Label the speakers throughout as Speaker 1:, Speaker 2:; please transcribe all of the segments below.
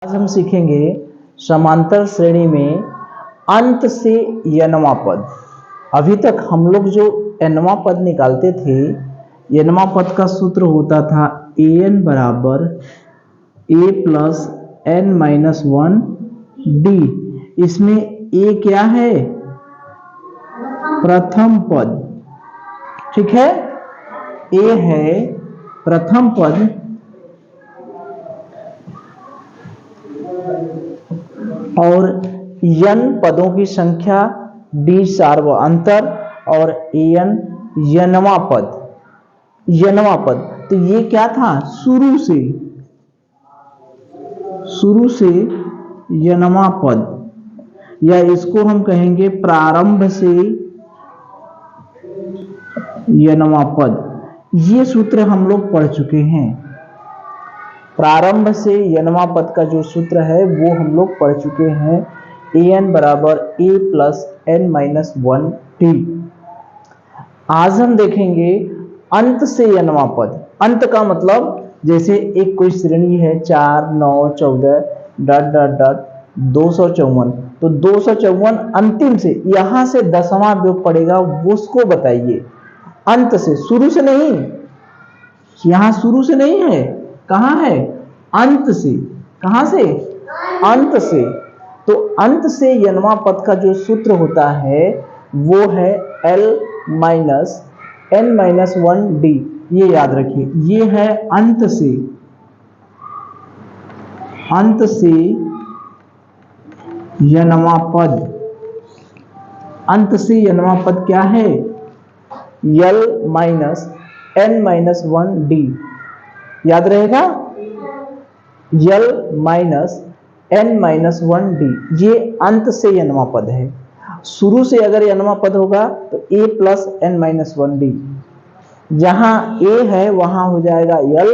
Speaker 1: आज हम सीखेंगे समांतर श्रेणी में अंत से n वां पद। अभी तक हम लोग जो n वां पद निकालते थे, n वां पद का सूत्र होता था an बराबर a plus n minus 1 d। इसमें a क्या है? प्रथम पद, ठीक है। a है प्रथम पद और n पदों की संख्या, d सार्वअंतर और an n वां पद। तो ये क्या था? शुरू से n वां पद, या इसको हम कहेंगे प्रारंभ से n वां पद। ये सूत्र हम लोग पढ़ चुके हैं। प्रारंभ से n वां पद का जो सूत्र है वो हम लोग पढ़ चुके हैं। an बराबर a plus n minus 1 t। आज हम देखेंगे अंत से n वां पद। अंत का मतलब जैसे एक कोई श्रेणी है 4, 9, 14 डॉट डॉट डॉट 254, तो 254 अंतिम से, यहां से 10वां योग पड़ेगा, वो उसको बताइए। अंत से, शुरू से नहीं, यहां शुरू से नहीं है, कहां है? अंत से। कहां से? अंत से। तो अंत से n वां पद का जो सूत्र होता है वो है l minus n minus 1 d। ये याद रखिए, ये है अंत से n वां पद। अंत से n वां पद क्या है? l minus n minus 1 d। याद रहेगा, l minus n minus 1 d। ये अंत से n वां पद है। शुरू से अगर n वां पद होगा तो a plus n minus 1 d। जहां a है वहां हो जाएगा l।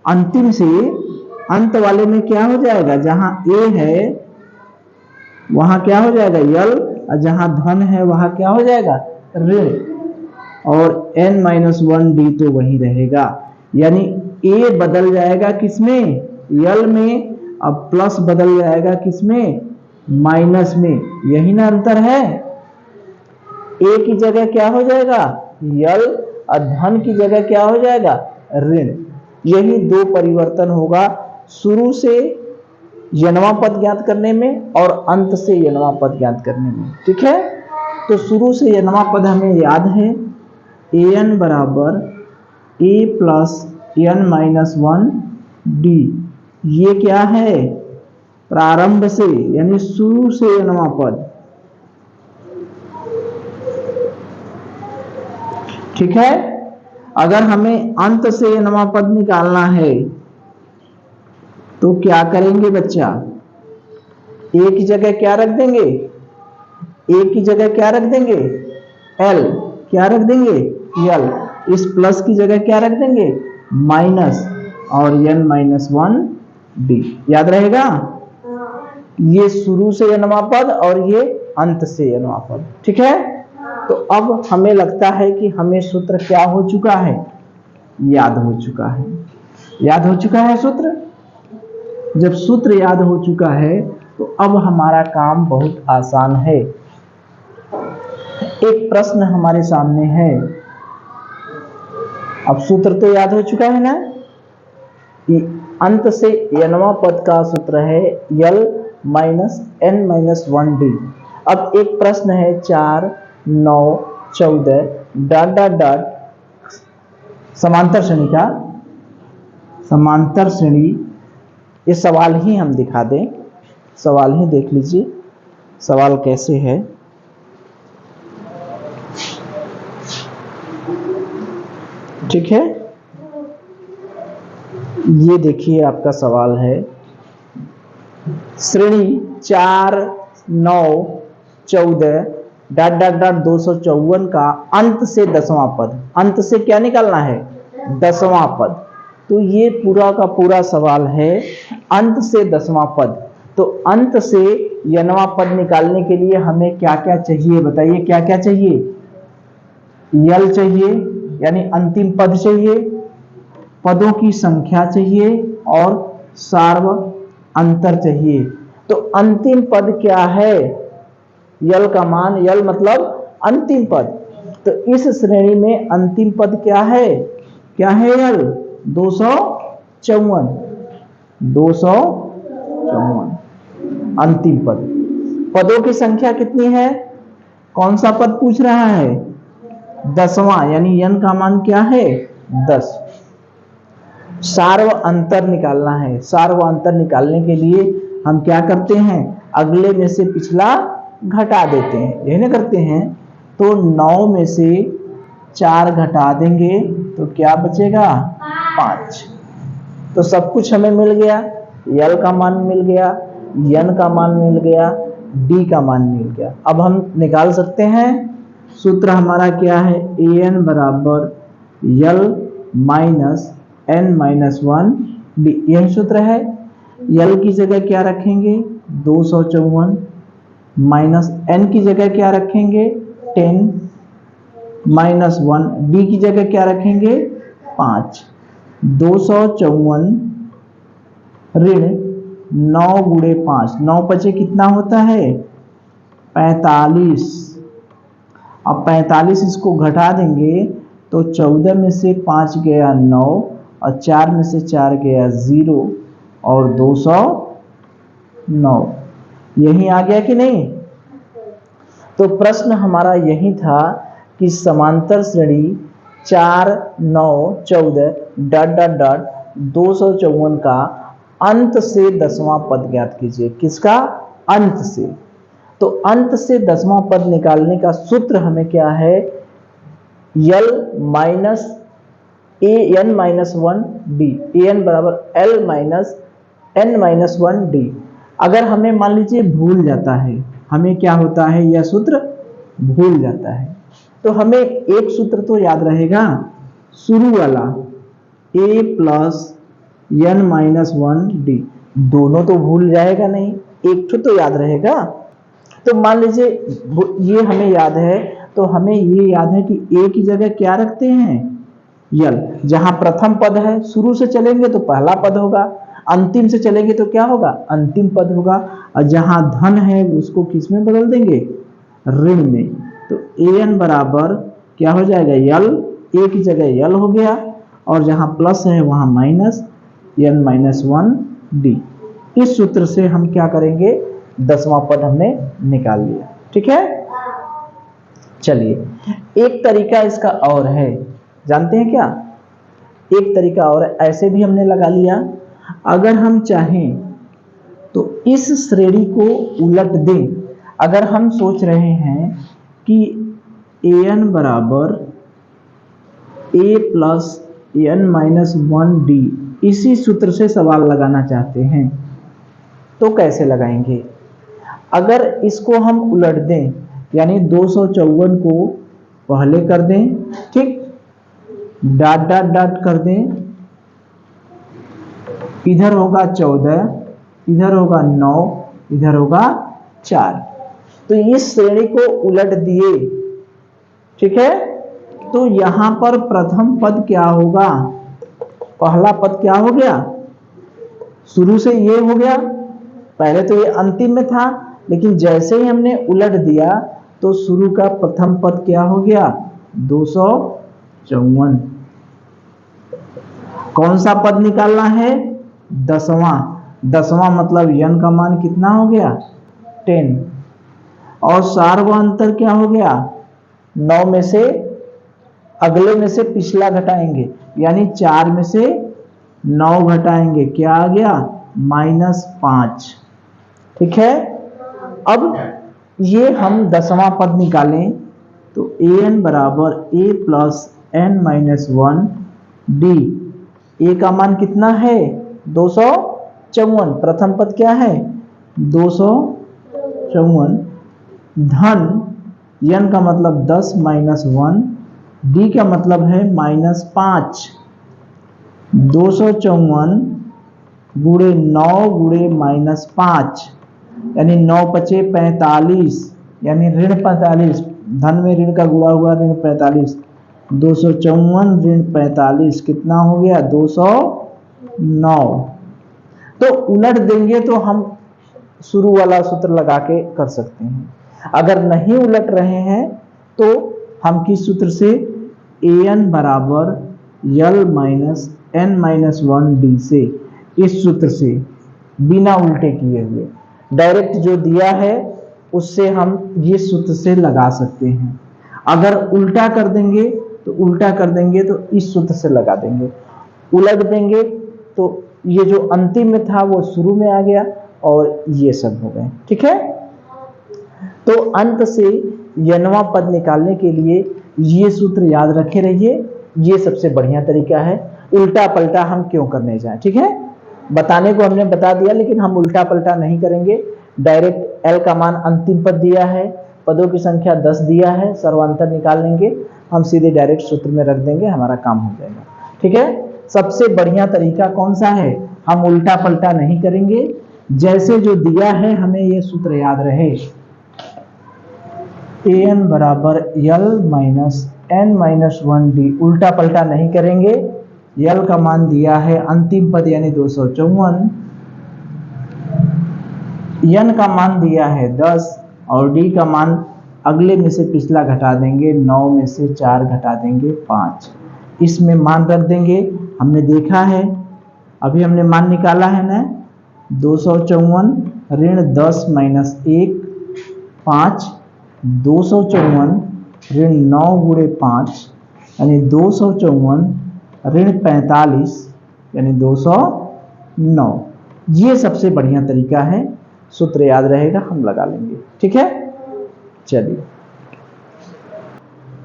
Speaker 1: अंतिम से अंत वाले में क्या हो जाएगा? जहां a है वहां क्या हो जाएगा? l। और जहां धन है वहां क्या हो जाएगा? ऋण। और n माइनस 1 d तो वही रहेगा। यानी a बदल जाएगा किसमें? l में। अब प्लस बदल जाएगा किसमें? माइनस में। यही ना अंतर है। a की जगह क्या हो जाएगा? l। और धन की जगह क्या हो जाएगा? ऋण। यही दो परिवर्तन होगा शुरू से n वां पद ज्ञात करने में और अंत से n वां पद ज्ञात करने में, ठीक है। तो शुरू से n वां पद हमें याद है, an बराबर a plus n minus 1 d। ये क्या है? प्रारंभ से, यानी शुरू से n वां पद, ठीक है। अगर हमें अंत से n वां पद निकालना है तो क्या करेंगे बच्चा? a की जगह क्या रख देंगे? a की जगह क्या रख देंगे? l। क्या रख देंगे? l। इस प्लस की जगह क्या रख देंगे? माइनस, और n माइनस 1 d। याद रहेगा। ये शुरू से n वां पद और ये अंत से n वां पद, ठीक है। तो अब हमें लगता है कि हमें सूत्र क्या हो चुका है? याद हो चुका है। याद हो चुका है सूत्र। जब सूत्र याद हो चुका है तो अब हमारा काम बहुत आसान है। एक प्रश्न हमारे सामने है। अब सूत्र तो याद हो चुका है ना, कि अंत से n वां पद का सूत्र है l minus n minus 1 d। अब एक प्रश्न है 4, 9, 14 डॉट डॉट डॉट समांतर श्रेणी का। समांतर श्रेणी, ये सवाल ही हम दिखा दें, सवाल ही देख लीजिए सवाल कैसे है। ठीक है, ये देखिए आपका सवाल है। श्रेणी 4, 9, 14 डॉट डॉट डॉट 254 का अंत से 10वां पद। अंत से क्या निकालना है? 10वां पद। तो ये पूरा का पूरा सवाल है अंत से 10वां पद। तो अंत से n वां पद निकालने के लिए हमें क्या क्या चाहिए बताइए? क्या क्या चाहिए? l चाहिए, यानी अंतिम पद चाहिए, पदों की संख्या चाहिए और अंतर चाहिए। तो अंतिम पद क्या है? यल का मान, यल मतलब अंतिम पद। तो इस श्रेणी में अंतिम पद क्या है? क्या है यल? 254। 254 अंतिम पद। पदों की संख्या कितनी है? कौन सा पद पूछ रहा है? 10वां, यानी यन का मान क्या है? 10। सार्व अंतर निकालना है। सार्व अंतर निकालने के लिए हम क्या करते हैं? अगले में से पिछला घटा देते हैं, यही ना करते हैं। तो 9 में से 4 घटा देंगे तो क्या बचेगा? 5। तो सब कुछ हमें मिल गया। यल का मान मिल गया, यन का मान मिल गया, डी का मान मिल गया। अब हम निकाल सकते हैं। सूत्र हमारा क्या है? ए एन बराबर यल माइनस एन माइनस 1 डी, यही सूत्र है। यल की जगह क्या रखेंगे? 254 माइनस एन की जगह क्या रखेंगे? 10 माइनस 1, डी की जगह क्या रखेंगे? 5। 254 ऋण 9 गुणे 5, 9 पचे कितना होता है? 45। अब 45 इसको घटा देंगे तो 14 में से 5 गया 9 और 4 में से 4 गया 0 और 209। यही आ गया कि नहीं? तो प्रश्न हमारा यही था कि समांतर श्रेणी 4 9 14 डॉट डॉट डॉट 254 का अंत से 10वां पद ज्ञात कीजिए। किसका? अंत से। तो अंत से 10वां पद निकालने का सूत्र हमें क्या है? L minus A N minus 1 D, A N बराबर L minus N minus 1 D. अगर हमें मान लीजिए भूल जाता है, हमें क्या होता है? यह सूत्र भूल जाता है, तो हमें एक सूत्र तो याद रहेगा, शुरू वाला ए प्लस एन माइनस 1 डी। दोनों तो भूल जाएगा नहीं, एक तो याद रहेगा। तो मान लीजिए ये हमें याद है, तो हमें ये याद है कि ए की जगह क्या रखते हैं? यल। जहां प्रथम पद है, शुरू से चलेंगे तो पहला पद होगा, अंतिम से चलेंगे तो क्या होगा? अंतिम पद होगा। और जहां धन है उसको किस में बदल देंगे? ऋण में। तो ए एन बराबर क्या हो जाएगा? यल। ए की जगह यल हो गया और जहां प्लस है वहां माइनस एन माइनस 1 डी। इस सूत्र से हम क्या करेंगे? 10वां पद हमने निकाल लिया। ठीक है, चलिए एक तरीका इसका और है, जानते हैं क्या? एक तरीका और है, ऐसे भी हमने लगा लिया। अगर हम चाहें तो इस श्रेणी को उलट दें। अगर हम सोच रहे हैं कि ए एन बराबर ए प्लस एन माइनस 1 डी, इसी सूत्र से सवाल लगाना चाहते हैं तो कैसे लगाएंगे? अगर इसको हम उलट दें, यानी 254 को पहले कर दें, ठीक, डॉट डॉट डॉट कर दें, इधर होगा 14, इधर होगा 9, इधर होगा 4। तो इस श्रेणी को उलट दिए, ठीक है। तो यहां पर प्रथम पद क्या होगा? पहला पद क्या हो गया? शुरू से ये हो गया, पहले तो ये अंतिम में था, लेकिन जैसे ही हमने उलट दिया तो शुरू का प्रथम पद क्या हो गया? 254। कौन सा पद निकालना है? 10वां। 10वां मतलब यन का मान कितना हो गया? 10। और सार्व अंतर क्या हो गया? 9 में से अगले में से पिछला घटाएंगे, यानी 4 में से 9 घटाएंगे, क्या आ गया? -5। ठीक है। अब ये हम 10वां पद निकालें तो ए एन बराबर ए प्लस एन माइनस 1 डी। ए का मान कितना है? 254। प्रथम पद क्या है? 254 धन यन का मतलब 10 माइनस 1, डी का मतलब है -5। 254 गुणे 9 गुणे -5, यानी 9 पचे 45, यानी ऋण 45, धन में ऋण का गुणा हुआ ऋण 45। 254 ऋण 45 कितना हो गया? 209। तो उलट देंगे तो हम शुरू वाला सूत्र लगा के कर सकते हैं। अगर नहीं उलट रहे हैं तो हम किस सूत्र से, an बराबर l minus n minus 1d से, इस सूत्र से बिना उल्टे किए हुए डायरेक्ट जो दिया है उससे हम ये सूत्र से लगा सकते हैं। अगर उल्टा कर देंगे तो इस सूत्र से लगा देंगे, उलट देंगे तो ये जो अंतिम में था वो शुरू में आ गया और ये सब हो गए। ठीक है, तो अंत से यनवा पद निकालने के लिए ये सूत्र याद रखे रहिए, ये सबसे बढ़िया तरीका है। उल्टा पलटा हम क्यों करने जाएं। ठीक है, बताने को हमने बता दिया लेकिन हम उल्टा पलटा नहीं करेंगे। डायरेक्ट l का मान अंतिम पद दिया है, पदों की संख्या 10 दिया है, सर्वांतर निकाल लेंगे, हम सीधे डायरेक्ट सूत्र में रख देंगे, हमारा काम हो जाएगा। ठीक है, सबसे बढ़िया तरीका कौन सा है, हम उल्टा पलटा नहीं करेंगे, जैसे जो दिया है हमें ये सूत्र याद रहे, an बराबर l minus n minus 1d, उल्टा पलटा नहीं करेंगे। l का मान दिया है अंतिम पद यानी 254, n का मान दिया है 10 और d का मान अगले में से पिछला घटा देंगे, 9 में से 4 घटा देंगे 5, इसमें मान रख देंगे। हमने देखा है, अभी हमने मान निकाला है ना, 254 ऋण 10 माइनस 1 5, 254 ऋण 9 गुणे 5 यानी 254 ऋण 45 यानी 209। ये सबसे बढ़िया तरीका है, सूत्र याद रहेगा, हम लगा लेंगे। ठीक है, चलिए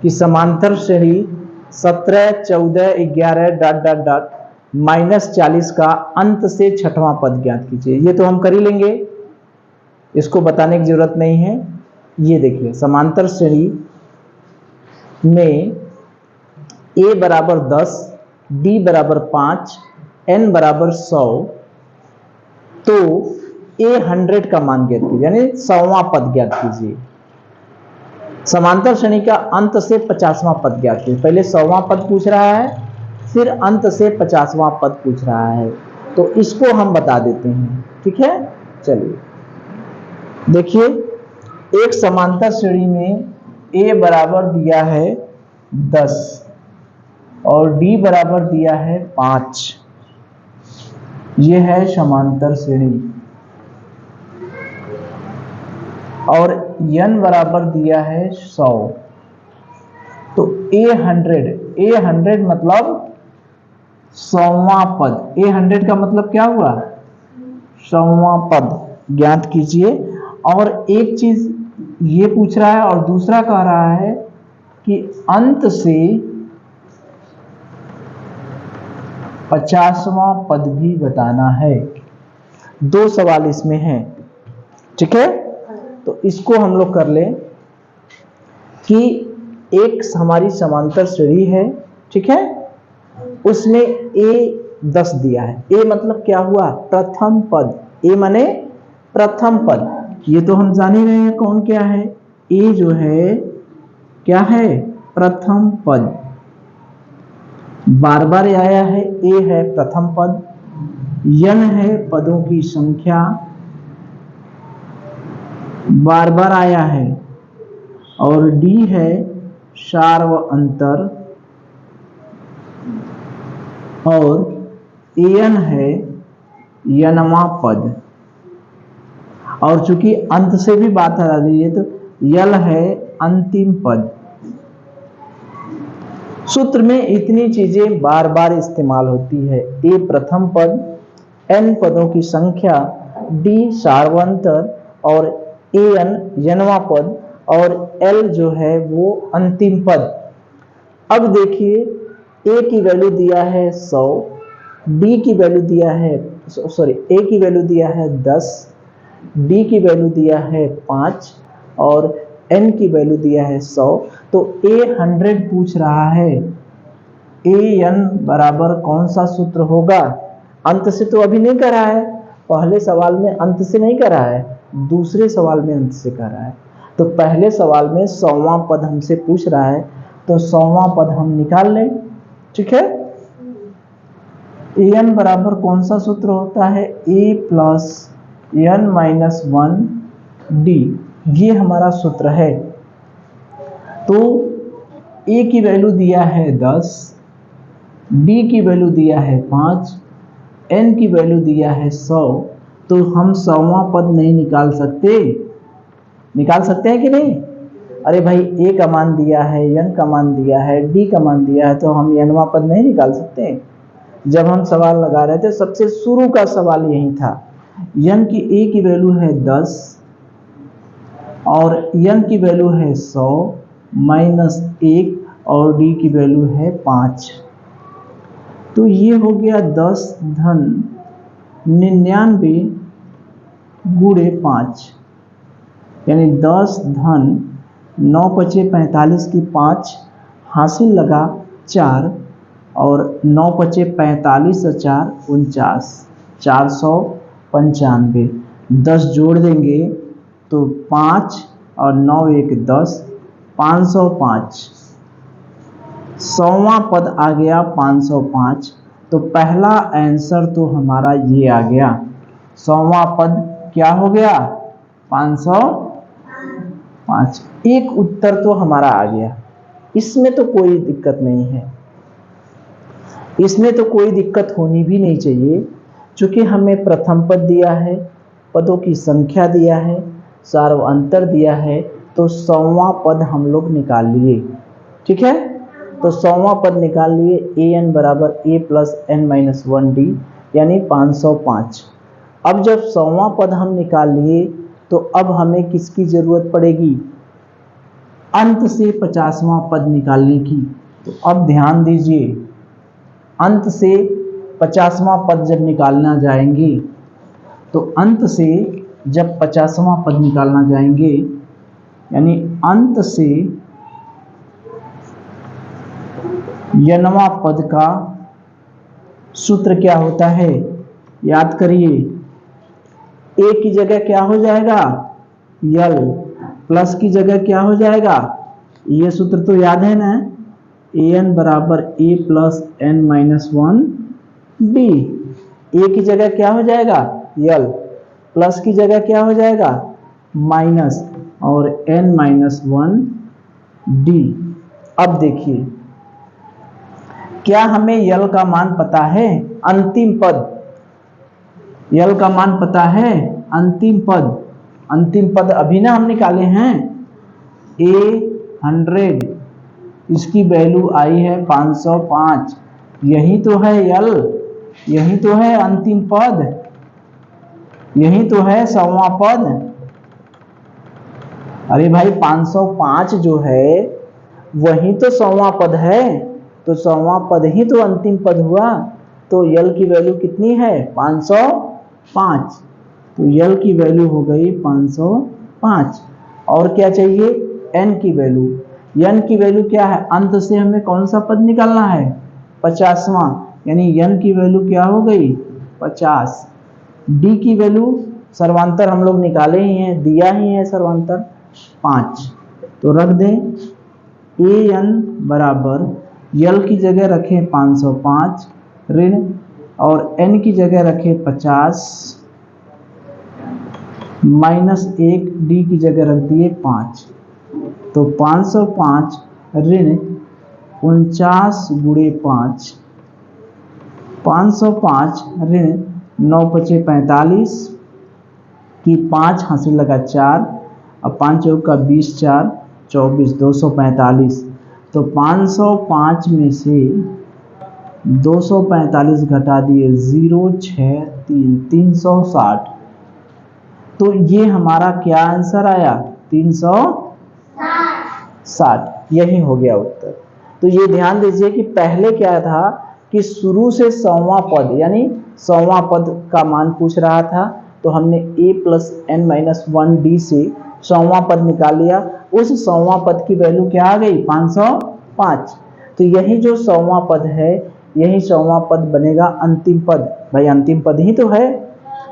Speaker 1: कि समांतर श्रेणी 17 14 11 डॉट डॉट डॉट माइनस 40 का अंत से छठवां पद ज्ञात कीजिए। ये तो हम कर ही लेंगे, इसको बताने की जरूरत नहीं है। ये देखिए, समांतर श्रेणी में a बराबर 10, d बराबर 5, n बराबर 100, तो a 100 का मान ज्ञात कीजिए, यानी 100वां पद ज्ञात कीजिए। समांतर श्रेणी का अंत से 50वां पद ज्ञात कीजिए। पहले 100वां पद पूछ रहा है, फिर अंत से 50वां पद पूछ रहा है, तो इसको हम बता देते हैं। ठीक है, चलिए देखिए, एक समांतर श्रेणी में a बराबर दिया है 10 और d बराबर दिया है 5, यह है समांतर श्रेणी, और n बराबर दिया है 100, तो a100 मतलब 100वां पद, a100 का मतलब क्या हुआ, 100वां पद ज्ञात कीजिए। और एक चीज ये पूछ रहा है और दूसरा कह रहा है कि अंत से 50वां पद भी बताना है। दो सवाल इसमें हैं। ठीक है, तो इसको हम लोग कर लें कि एक हमारी समांतर श्रेणी है, ठीक है, उसमें a 10 दिया है। a मतलब क्या हुआ, प्रथम पद, a माने प्रथम पद, ये तो हम जान ही रहे हैं कौन क्या है, a जो है क्या है, प्रथम पद, बार बार आया है, a है प्रथम पद, n है पदों की संख्या, बार बार आया है, और d है सार्व अंतर, और an है यनमा पद। और चूंकि अंत से भी बात हटा दीजिए तो यल है अंतिम पद। सूत्र में इतनी चीजें बार बार इस्तेमाल होती है, a प्रथम पद, n पदों की संख्या, d सार्वंतर, और an यनवा पद, और l जो है वो अंतिम पद। अब देखिए, a की वैल्यू दिया है 100, d की वैल्यू दिया है a की वैल्यू दिया है 10, d की वैल्यू दिया है 5 और n की वैल्यू दिया है 100, तो a100 पूछ रहा है। an बराबर कौन सा सूत्र होगा, अंत से तो अभी नहीं करा है, पहले सवाल में अंत से नहीं करा है, दूसरे सवाल में अंत से करा है। तो पहले सवाल में 100वां पद हमसे पूछ रहा है, तो 100वां पद हम निकाल लें। ठीक है, an बराबर कौन सा सूत्र होता है, a plus n minus 1 d, ये हमारा सूत्र है। तो a की वैल्यू दिया है 10, d की वैल्यू दिया है 5, n की वैल्यू दिया है 100, तो हम 100वां पद नहीं निकाल सकते? निकाल सकते हैं कि नहीं? अरे भाई a का मान दिया है, n का मान दिया है, d का मान दिया है, तो हम nवां पद नहीं निकाल सकते? जब हम सवाल लगा रहे थे सबसे शुरू का सवाल यही था। n की a की वैल्यू है 10 और n की वैल्यू है 100 माइनस 1 और d की वैल्यू है 5। तो ये हो गया 10 धन 99 गुणे 5, यानी 10 धन 9 पचे 45 की 5, हासिल लगा 4 और 9 पचे 45 और 4 49, 495। 10 जोड़ देंगे तो 5 और 9 1 10, 505। 100वां पद आ गया 505। तो पहला आंसर तो हमारा ये आ गया, 100वां पद क्या हो गया, 505। एक उत्तर तो हमारा आ गया, इसमें तो कोई दिक्कत नहीं है, इसमें तो कोई दिक्कत होनी भी नहीं चाहिए, क्योंकि हमें प्रथम पद दिया है, पदों की संख्या दिया है, सार्वअंतर दिया है, तो 100वां पद हम लोग निकाल लिए। ठीक है, तो 100वां पद निकाल लिए, an बराबर a plus n minus 1d, यानी 505। अब जब 100वां पद हम निकाल लिए तो अब हमें किसकी जरूरत पड़ेगी, अंत से 50वां पद निकालने की। तो अब ध्यान दीजिए, अंत से 50वां पद जब निकालना जाएंगे, तो अंत से जब 50वां पद निकालना जाएंगे, यानी अंत से nवां पद का सूत्र क्या होता है, याद करिए, a की जगह क्या हो जाएगा, l, प्लस की जगह क्या हो जाएगा, ये सूत्र तो याद है ना, an बराबर a plus n minus 1d। a की जगह क्या हो जाएगा, l, प्लस की जगह क्या हो जाएगा, माइनस, और n माइनस 1d। अब देखिए, क्या हमें यल का मान पता है, अंतिम पद, यल का मान पता है, अंतिम पद, अंतिम पद अभी ना हम निकाले हैं, a100, इसकी वैल्यू आई है 505, यही तो है यल, यही तो है अंतिम पद, यही तो है 100वां पद। अरे भाई 505 जो है वही तो 100वां पद है, तो 100वां पद ही तो अंतिम पद हुआ। तो यल की वैल्यू कितनी है, 505, तो यल की वैल्यू हो गई 505। और क्या चाहिए, एन की वैल्यू, एन की वैल्यू क्या है, अंत से हमें कौन सा पद निकालना है, 50वां, यानी एन की वैल्यू क्या हो गई, 50। डी की वैल्यू, सर्वांतर हम लोग निकाले ही हैं, दिया ही है सर्वांतर 5, तो रख दें ए एन बराबर, यल की जगह रखें 505 ऋण, और एन की जगह रखें 50 माइनस 1, डी की जगह रख दिए 5, तो 505 ऋण 49 गुणे 5, 505 ऋण 9 पचे 45 की 5 हासिल लगा 4, अब 5 चौक का 20, 4 24, 245। तो 505 में से 245 घटा दिए 0 6 3, 360। तो ये हमारा क्या आंसर आया, 360, यही हो गया उत्तर। तो ये ध्यान दीजिए कि पहले क्या था कि शुरू से 100वां पद, यानी 100वां पद का मान पूछ रहा था, तो हमने a plus n minus 1d से 100वां पद निकाल लिया। उस 100वां पद की वैल्यू क्या आ गई, 505। तो यही जो 100वां पद है, यही 100वां पद बनेगा अंतिम पद। भाई अंतिम पद ही तो है,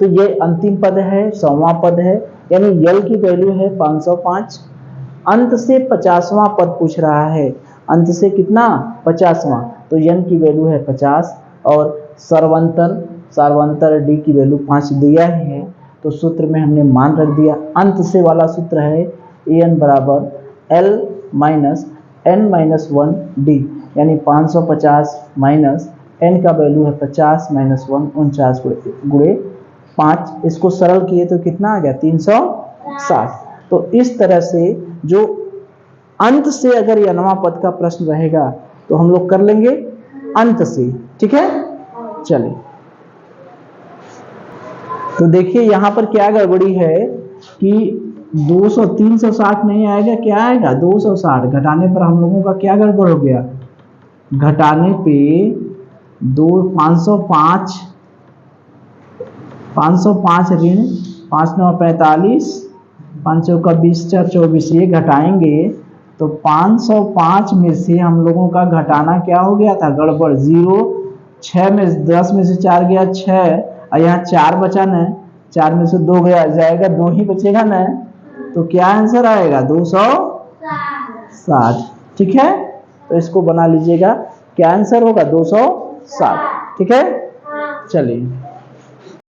Speaker 1: तो ये अंतिम पद है, 100वां पद है, यानी यल की वैल्यू है 505। अंत से 50वां पद पूछ रहा है, अंत से कितना, 50वां, तो n की वैल्यू है 50 और सार्वंतर डी की वैल्यू 5 दिया ही है, तो सूत्र में हमने मान रख दिया। अंत से वाला सूत्र है an बराबर l minus n minus 1 D, यानी 550 माइनस n का वैल्यू है 50 माइनस 1 49 गुणे 5, इसको सरल किए तो कितना आ गया 360। तो इस तरह से जो अंत से अगर यनवा पद का प्रश्न रहेगा तो हम लोग कर लेंगे अंत से, ठीक है। चलिए तो देखिए यहां पर क्या गड़बड़ी है कि 200 360 नहीं आएगा, क्या आएगा 260। घटाने पर हम लोगों का क्या गड़बड़ हो गया, घटाने पे 505 ऋण 5 9 45 5 चौका 20 4 24, ये घटाएंगे तो 505 में से हम लोगों का घटाना क्या हो गया था गड़बड़, 0 6 में 10 में से 4 गया 6, और यहाँ 4 बचा न, 4 में से 2 गया जाएगा 2 ही बचेगा न, तो क्या आंसर आएगा 260, ठीक है। तो इसको बना लीजिएगा, क्या आंसर होगा 260, ठीक है। चलिए